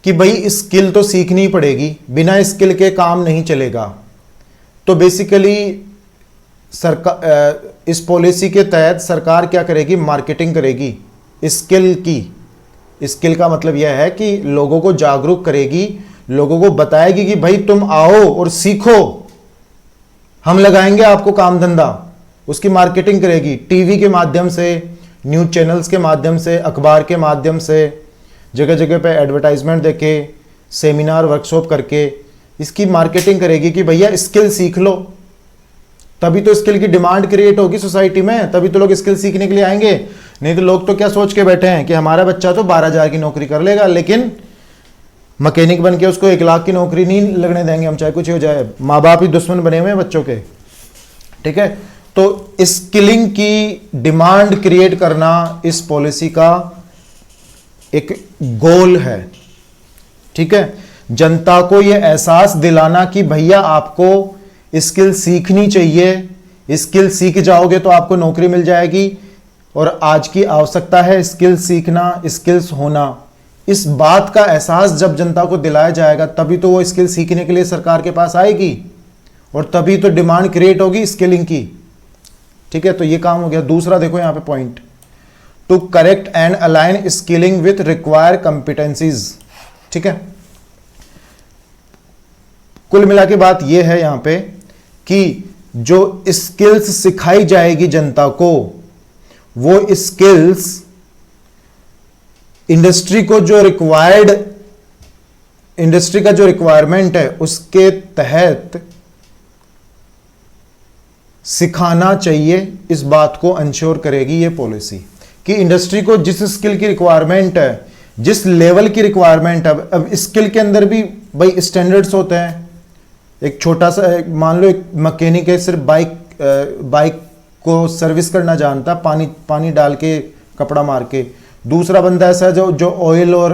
कि भाई स्किल तो सीखनी पड़ेगी, बिना स्किल के काम नहीं चलेगा। तो बेसिकली सरकार, इस पॉलिसी के तहत सरकार क्या करेगी, मार्केटिंग करेगी स्किल की। स्किल का मतलब यह है कि लोगों को जागरूक करेगी, लोगों को बताएगी कि भाई तुम आओ और सीखो, हम लगाएंगे आपको काम धंधा। उसकी मार्केटिंग करेगी टीवी के माध्यम से, न्यूज़ चैनल्स के माध्यम से, अखबार के माध्यम से, जगह जगह पे एडवर्टाइजमेंट देके, सेमिनार वर्कशॉप करके इसकी मार्केटिंग करेगी कि भैया स्किल सीख लो। तभी तो स्किल की डिमांड क्रिएट होगी सोसाइटी में, तभी तो लोग स्किल सीखने के लिए आएंगे। नहीं तो लोग तो क्या सोच के बैठे हैं कि हमारा बच्चा तो 12,000 की नौकरी कर लेगा, लेकिन मैकेनिक बन के उसको 1 लाख की नौकरी नहीं लगने देंगे हम, चाहे कुछ हो जाए। माँ बाप ही दुश्मन बने हुए हैं बच्चों के। ठीक है, तो स्किलिंग की डिमांड क्रिएट करना इस पॉलिसी का एक गोल है। ठीक है, जनता को यह एहसास दिलाना कि भैया आपको स्किल सीखनी चाहिए, स्किल सीख जाओगे तो आपको नौकरी मिल जाएगी, और आज की आवश्यकता है स्किल सीखना, स्किल्स होना। इस बात का एहसास जब जनता को दिलाया जाएगा तभी तो वो स्किल सीखने के लिए सरकार के पास आएगी, और तभी तो डिमांड क्रिएट होगी स्किलिंग की। ठीक है, तो ये काम हो गया। दूसरा देखो यहाँ पे point, to correct and align skilling with require competencies. ठीक है, कुल मिला के बात यह है यहां पे कि जो स्किल्स सिखाई जाएगी जनता को, वो स्किल्स इंडस्ट्री को जो रिक्वायर्ड, इंडस्ट्री का जो रिक्वायरमेंट है उसके तहत सिखाना चाहिए। इस बात को इंश्योर करेगी ये पॉलिसी कि इंडस्ट्री को जिस स्किल की रिक्वायरमेंट है, जिस लेवल की रिक्वायरमेंट है, अब स्किल के अंदर भी भाई स्टैंडर्ड्स होते हैं। एक छोटा सा मान लो एक मैकेनिक है, सिर्फ बाइक को सर्विस करना जानता, पानी डाल के कपड़ा मार के। दूसरा बंदा ऐसा है जो ऑयल और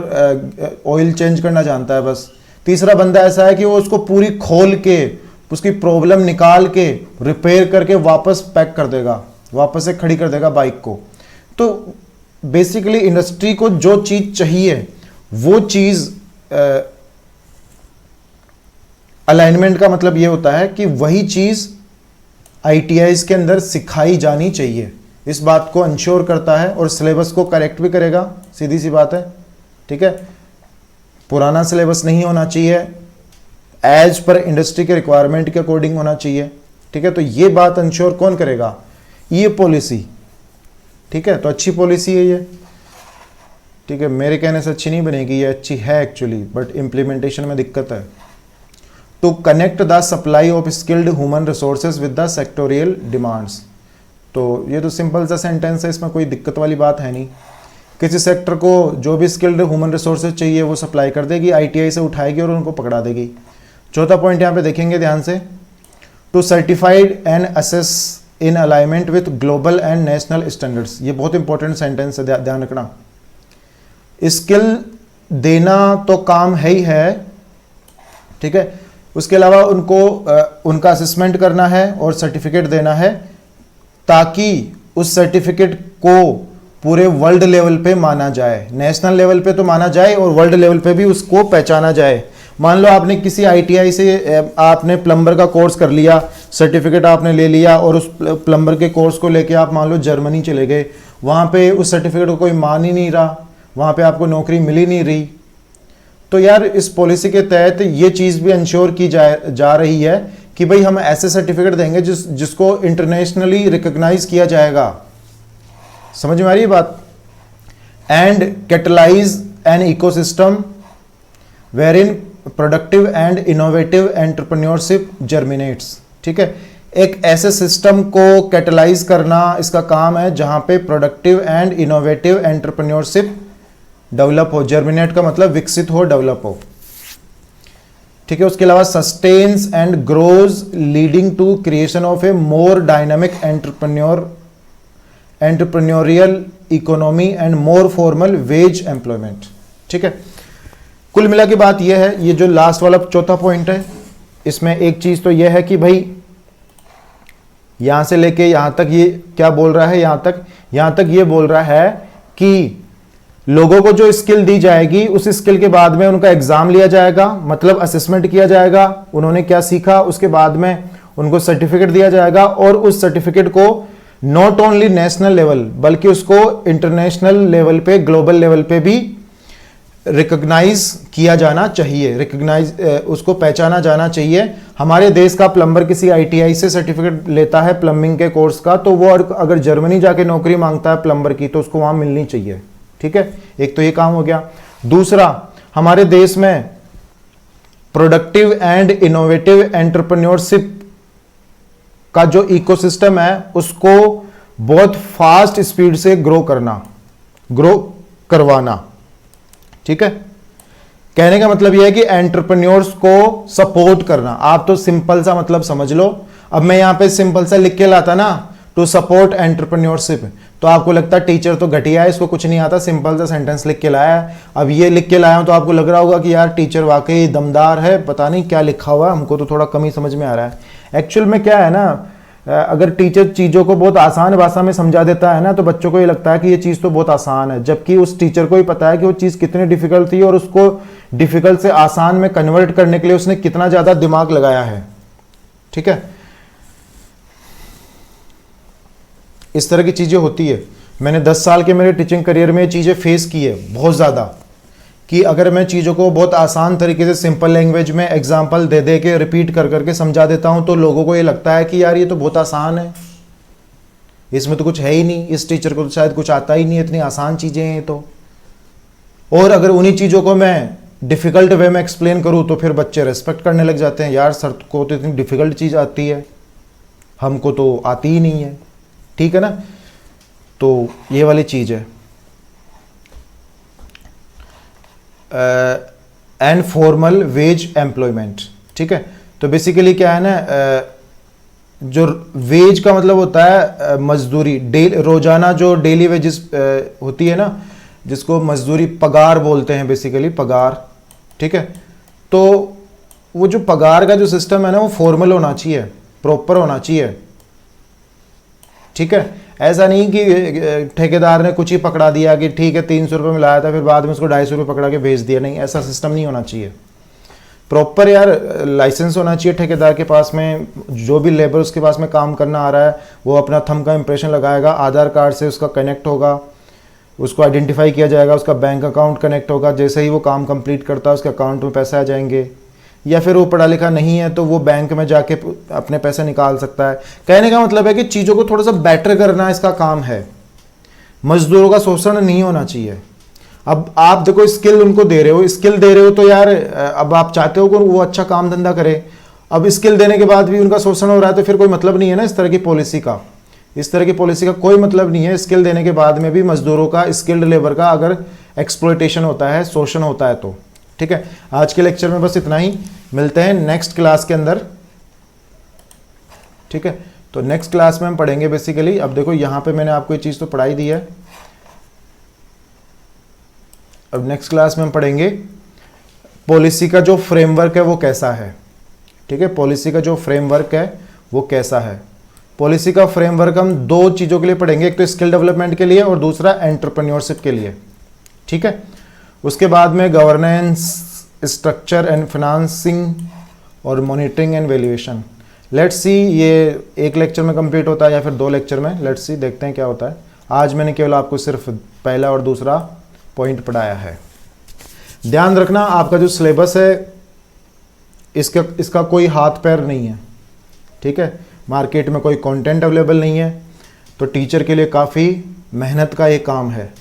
ऑयल चेंज करना जानता है बस। तीसरा बंदा ऐसा है कि वो उसको पूरी खोल के, उसकी प्रॉब्लम निकाल के, रिपेयर करके वापस पैक कर देगा, वापस से खड़ी कर देगा बाइक को। तो बेसिकली इंडस्ट्री को जो चीज़ चाहिए वो चीज़, अलाइनमेंट का मतलब ये होता है कि वही चीज़ ITIs के अंदर सिखाई जानी चाहिए। इस बात को इंश्योर करता है और सिलेबस को करेक्ट भी करेगा, सीधी सी बात है। ठीक है, पुराना सिलेबस नहीं होना चाहिए, एज पर इंडस्ट्री के रिक्वायरमेंट के अकॉर्डिंग होना चाहिए। ठीक है, तो ये बात इंश्योर कौन करेगा? ये पॉलिसी। ठीक है, तो अच्छी पॉलिसी है ये। ठीक है, मेरे कहने से अच्छी नहीं बनेगी, ये अच्छी है एक्चुअली, बट इम्प्लीमेंटेशन में दिक्कत है। To connect the supply of skilled human resources with the sectoral demands. तो ये तो सिंपल सा सेंटेंस है, इसमें कोई दिक्कत वाली बात है नहीं किसी सेक्टर को जो भी स्किल्ड ह्यूमन रिसोर्सेज चाहिए वो सप्लाई कर देगी, आईटीआई से उठाएगी और उनको पकड़ा देगी। चौथा पॉइंट यहाँ पे देखेंगे ध्यान से, to certified and assess in alignment with global and national standards. ये बहुत इंपॉर्टेंट सेंटेंस है, ध्यान रखना। स्किल देना तो काम है ही है, ठीक है, उसके अलावा उनको उनका असेसमेंट करना है और सर्टिफिकेट देना है, ताकि उस सर्टिफिकेट को पूरे वर्ल्ड लेवल पे माना जाए। नेशनल लेवल पे तो माना जाए और वर्ल्ड लेवल पे भी उसको पहचाना जाए। मान लो आपने किसी आईटीआई से आपने प्लम्बर का कोर्स कर लिया, सर्टिफिकेट आपने ले लिया और उस प्लम्बर के कोर्स को लेके आप मान लो जर्मनी चले गए, वहाँ पे उस सर्टिफिकेट को कोई मान ही नहीं रहा, वहाँ पे आपको नौकरी मिल ही नहीं रही। तो यार इस पॉलिसी के तहत ये चीज़ भी इंश्योर की जा रही है कि भाई हम ऐसे सर्टिफिकेट देंगे जिसको इंटरनेशनली रिकॉग्नाइज किया जाएगा। समझ में आ रही है बात? And catalyse an ecosystem wherein productive and innovative entrepreneurship germinates. ठीक है, एक ऐसे सिस्टम को कैटलाइज करना इसका काम है जहां पे productive and innovative entrepreneurship develop हो। जर्मिनेट का मतलब विकसित हो, डेवलप हो। ठीक है, उसके अलावा sustains and grows leading to creation of a more dynamic entrepreneurial economy and more formal wage employment. ठीक है, कुल मिला के बात यह है, ये जो लास्ट वाला चौथा पॉइंट है, इसमें एक चीज तो यह है कि भाई यहां से लेके यहां तक ये क्या बोल रहा है, यहां तक ये बोल रहा है कि लोगों को जो स्किल दी जाएगी उस स्किल के बाद में उनका एग्जाम लिया जाएगा, मतलब असेसमेंट किया जाएगा, उन्होंने क्या सीखा, उसके बाद में उनको सर्टिफिकेट दिया जाएगा और उस सर्टिफिकेट को नॉट ओनली नेशनल लेवल बल्कि उसको इंटरनेशनल लेवल पे, ग्लोबल लेवल पे भी रिकॉग्नाइज किया जाना चाहिए, उसको पहचाना जाना चाहिए। हमारे देश का प्लम्बर किसी आईटीआई से सर्टिफिकेट लेता है प्लम्बिंग के कोर्स का, तो वो अगर जर्मनी जाके नौकरी मांगता है प्लम्बर की तो उसको वहां मिलनी चाहिए। ठीक है, एक तो ये काम हो गया। दूसरा, हमारे देश में प्रोडक्टिव एंड इनोवेटिव एंटरप्रेन्योरशिप का जो इकोसिस्टम है उसको बहुत फास्ट स्पीड से ग्रो करवाना। ठीक है, कहने का मतलब यह है कि एंटरप्रेन्योर्स को सपोर्ट करना। आप तो सिंपल सा मतलब समझ लो, अब मैं यहां पे सिंपल सा लिख के लाता ना, टू सपोर्ट एंटरप्रेन्योरशिप, तो आपको लगता है टीचर तो घटिया है, इसको कुछ नहीं आता, सिंपल सा सेंटेंस लिख के लाया है। अब ये लिख के लाया हूं तो आपको लग रहा होगा कि यार टीचर वाकई दमदार है, पता नहीं क्या लिखा हुआ है, हमको तो थोड़ा कम ही समझ में आ रहा है। एक्चुअल में क्या है ना, अगर टीचर चीज़ों को बहुत आसान भाषा में समझा देता है ना तो बच्चों को ये लगता है कि ये चीज़ तो बहुत आसान है, जबकि उस टीचर को ही पता है कि वो चीज़ कितनी डिफिकल्ट थी और उसको डिफिकल्ट से आसान में कन्वर्ट करने के लिए उसने कितना ज़्यादा दिमाग लगाया है। ठीक है, इस तरह की चीज़ें होती है। मैंने 10 साल के मेरे टीचिंग करियर में ये चीज़ें फेस की है बहुत ज़्यादा, कि अगर मैं चीज़ों को बहुत आसान तरीके से सिंपल लैंग्वेज में एग्जांपल दे दे के रिपीट कर करके समझा देता हूं तो लोगों को ये लगता है कि यार ये तो बहुत आसान है, इसमें तो कुछ है ही नहीं, इस टीचर को तो शायद कुछ आता ही नहीं, इतनी आसान चीज़ें हैं तो। और अगर उन्हीं चीज़ों को मैं डिफ़िकल्ट वे में एक्सप्लेन करूँ तो फिर बच्चे रेस्पेक्ट करने लग जाते हैं, यार सर को तो इतनी डिफ़िकल्ट चीज़ आती है, हमको तो आती ही नहीं है। ठीक है ना, तो ये वाली चीज़ है। And formal wage employment. ठीक है, तो बेसिकली क्या है ना, जो वेज का मतलब होता है मजदूरी, रोजाना जो डेली वेजेस होती है ना, जिसको मजदूरी पगार बोलते हैं, बेसिकली पगार। ठीक है, तो वो जो पगार का जो सिस्टम है ना वो फॉर्मल होना चाहिए, प्रॉपर होना चाहिए। ठीक है, ऐसा नहीं कि ठेकेदार ने कुछ ही पकड़ा दिया कि ठीक है 300 रुपये में लाया था फिर बाद में उसको 250 रुपये पकड़ा के भेज दिया, नहीं, ऐसा सिस्टम नहीं होना चाहिए। प्रॉपर यार लाइसेंस होना चाहिए ठेकेदार के पास में, जो भी लेबर उसके पास में काम करना आ रहा है वो अपना थंब का इंप्रेशन लगाएगा, आधार कार्ड से उसका कनेक्ट होगा, उसको आइडेंटिफाई किया जाएगा, उसका बैंक अकाउंट कनेक्ट होगा, जैसे ही वो काम कंप्लीट करता है उसके अकाउंट में पैसे आ जाएंगे। या फिर वो पढ़ा लिखा नहीं है तो वो बैंक में जाके अपने पैसे निकाल सकता है। कहने का मतलब है कि चीज़ों को थोड़ा सा बेटर करना इसका काम है, मजदूरों का शोषण नहीं होना चाहिए। अब आप देखो स्किल उनको दे रहे हो तो यार अब आप चाहते हो कि वो अच्छा काम धंधा करे, अब स्किल देने के बाद भी उनका शोषण हो रहा है तो फिर कोई मतलब नहीं है ना इस तरह की पॉलिसी का। इस तरह की पॉलिसी का कोई मतलब नहीं है। स्किल देने के बाद में भी मजदूरों का, स्किल्ड लेबर का अगर एक्सप्लॉयटेशन होता है, शोषण होता है तो। ठीक है, आज के लेक्चर में बस इतना ही, मिलते हैं नेक्स्ट क्लास के अंदर। ठीक है, तो नेक्स्ट क्लास में हम पढ़ेंगे बेसिकली, अब देखो यहाँ पे मैंने आपको ये चीज़ तो पढ़ाई दी है, अब नेक्स्ट क्लास में हम पढ़ेंगे पॉलिसी का जो फ्रेमवर्क है वो कैसा है। ठीक है, पॉलिसी का जो फ्रेमवर्क है वो कैसा है। पॉलिसी का फ्रेमवर्क हम दो चीज़ों के लिए पढ़ेंगे, एक तो स्किल डेवलपमेंट के लिए और दूसरा एंटरप्रेन्योरशिप के लिए। ठीक है, उसके बाद में गवर्नेंस, स्ट्रक्चर एंड फाइनेंसिंग और monitoring and valuation. Let's see ये एक लेक्चर में कंप्लीट होता है या फिर दो लेक्चर में, लेट्स सी, देखते हैं क्या होता है। आज मैंने केवल आपको सिर्फ पहला और दूसरा पॉइंट पढ़ाया है। ध्यान रखना, आपका जो सिलेबस है इसका कोई हाथ पैर नहीं है। ठीक है, मार्केट में कोई कंटेंट अवेलेबल नहीं है, तो टीचर के लिए काफ़ी मेहनत का ये काम है।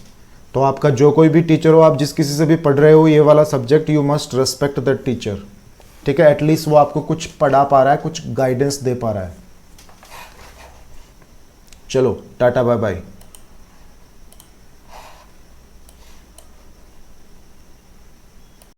तो आपका जो कोई भी टीचर हो, आप जिस किसी से भी पढ़ रहे हो ये वाला subject, you must respect that teacher. ठीक है, एटलीस्ट वो आपको कुछ पढ़ा पा रहा है, कुछ गाइडेंस दे पा रहा है। चलो टाटा बाय बाय।